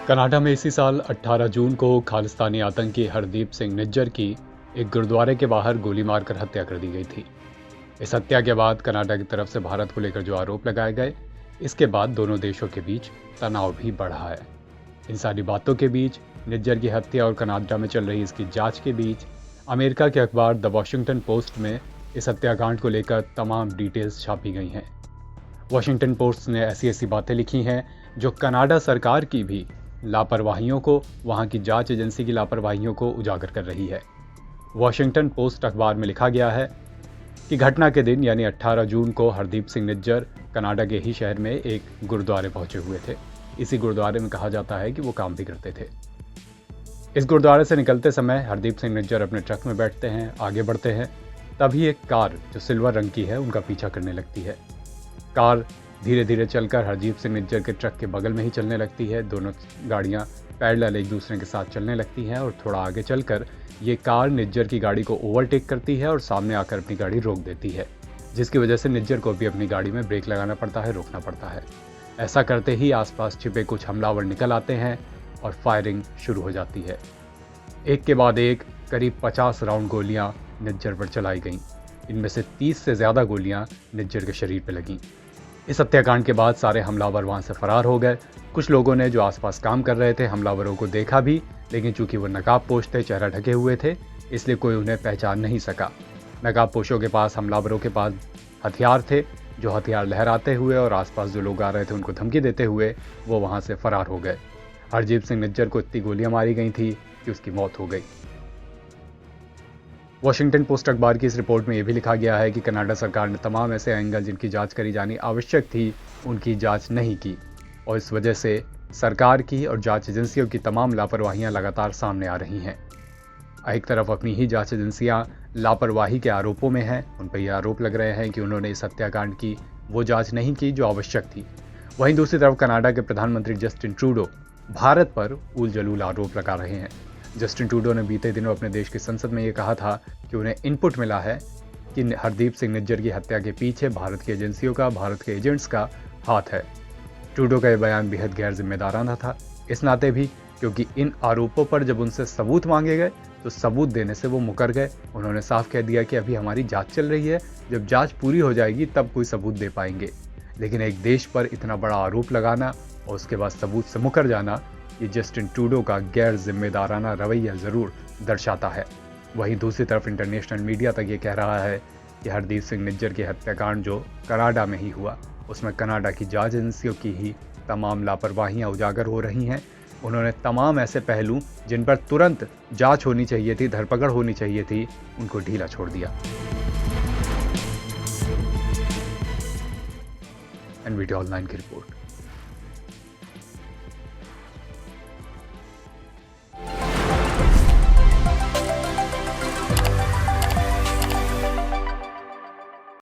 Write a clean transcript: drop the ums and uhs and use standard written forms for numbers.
Canada में इसी साल 18 जून को खालिस्तानी आतंकी हरदीप सिंह निज्जर की एक गुरुद्वारे के बाहर गोली मारकर हत्या कर दी गई थी। इस हत्या के बाद कनाडा की तरफ से भारत को लेकर जो आरोप लगाए गए, इसके बाद दोनों देशों के बीच तनाव भी बढ़ा है। इन सारी बातों के बीच निज्जर की हत्या और कनाडा में चल रही इसकी जांच के बीच अमेरिका के अखबार द वॉशिंगटन पोस्ट में इस हत्याकांड को लेकर तमाम डिटेल्स छापी गई हैं। वॉशिंगटन पोस्ट ने ऐसी ऐसी बातें लिखी हैं जो कनाडा सरकार की भी लापरवाहियों को, वहां की जांच एजेंसी की लापरवाहियों को उजागर कर रही है। वॉशिंगटन पोस्ट अखबार में लिखा गया है कि घटना के दिन यानी 18 जून को हरदीप सिंह निज्जर कनाडा के ही शहर में एक गुरुद्वारे पहुंचे हुए थे। इसी गुरुद्वारे में कहा जाता है कि वो काम भी करते थे। इस गुरुद्वारे से निकलते समय हरदीप सिंह निज्जर अपने ट्रक में बैठते हैं, आगे बढ़ते हैं। तभी एक कार जो सिल्वर रंग की है उनका पीछा करने लगती है। कार धीरे धीरे चलकर हरदीप सिंह निज्जर के ट्रक के बगल में ही चलने लगती है। दोनों गाड़ियां पैरेलल एक दूसरे के साथ चलने लगती हैं और थोड़ा आगे चलकर ये कार निज्जर की गाड़ी को ओवरटेक करती है और सामने आकर अपनी गाड़ी रोक देती है, जिसकी वजह से निज्जर को भी अपनी गाड़ी में ब्रेक लगाना पड़ता है, रोकना पड़ता है। ऐसा करते ही आसपास छिपे कुछ हमलावर निकल आते हैं और फायरिंग शुरू हो जाती है। एक के बाद एक करीब 50 राउंड गोलियां निज्जर पर चलाई गईं। इनमें से 30 से ज़्यादा गोलियां निज्जर के शरीर पर लगीं। इस हत्याकांड के बाद सारे हमलावर वहां से फरार हो गए। कुछ लोगों ने जो आसपास काम कर रहे थे हमलावरों को देखा भी, लेकिन चूंकि वो नकाबपोश थे, चेहरा ढके हुए थे, इसलिए कोई उन्हें पहचान नहीं सका। नकाबपोशों के पास, हमलावरों के पास हथियार थे, जो हथियार लहराते हुए और आसपास जो लोग आ रहे थे उनको धमकी देते हुए वो वहां से फरार हो गए। हरदीप सिंह निज्जर को इतनी गोलियां मारी गई थी कि उसकी मौत हो गई। वॉशिंगटन पोस्ट अखबार की इस रिपोर्ट में यह भी लिखा गया है कि कनाडा सरकार ने तमाम ऐसे एंगल जिनकी जांच करी जानी आवश्यक थी, उनकी जांच नहीं की और इस वजह से सरकार की और जांच एजेंसियों की तमाम लापरवाहियां लगातार सामने आ रही हैं। एक तरफ अपनी ही जांच एजेंसियां लापरवाही के आरोपों में हैं, उन पर यह आरोप लग रहे हैं कि उन्होंने इस हत्याकांड की वो जांच नहीं की जो आवश्यक थी। वहीं दूसरी तरफ कनाडा के प्रधानमंत्री जस्टिन ट्रूडो भारत पर उल जलूल आरोप लगा रहे हैं। जस्टिन ट्रूडो ने बीते दिनों अपने देश की संसद में ये कहा था कि उन्हें इनपुट मिला है कि हरदीप सिंह निज्जर की हत्या के पीछे भारत की एजेंसियों का, भारत के एजेंट्स का हाथ है। ट्रूडो का यह बयान बेहद गैर जिम्मेदाराना था, इस नाते भी क्योंकि इन आरोपों पर जब उनसे सबूत मांगे गए तो सबूत देने से वो मुकर गए। उन्होंने साफ कह दिया कि अभी हमारी जांच चल रही है, जब जांच पूरी हो जाएगी तब कोई सबूत दे पाएंगे। लेकिन एक देश पर इतना बड़ा आरोप लगाना और उसके बाद सबूत से मुकर जाना, ये जस्टिन ट्रूडो का गैर जिम्मेदाराना रवैया जरूर दर्शाता है। वहीं दूसरी तरफ इंटरनेशनल मीडिया तक ये कह रहा है कि हरदीप सिंह निज्जर की हत्याकांड जो कनाडा में ही हुआ, उसमें कनाडा की जांच एजेंसियों की ही तमाम लापरवाहियां उजागर हो रही हैं। उन्होंने तमाम ऐसे पहलू जिन पर तुरंत जांच होनी चाहिए थी, धरपकड़ होनी चाहिए थी, उनको ढीला छोड़ दिया। एनवीटी ऑनलाइन की रिपोर्ट।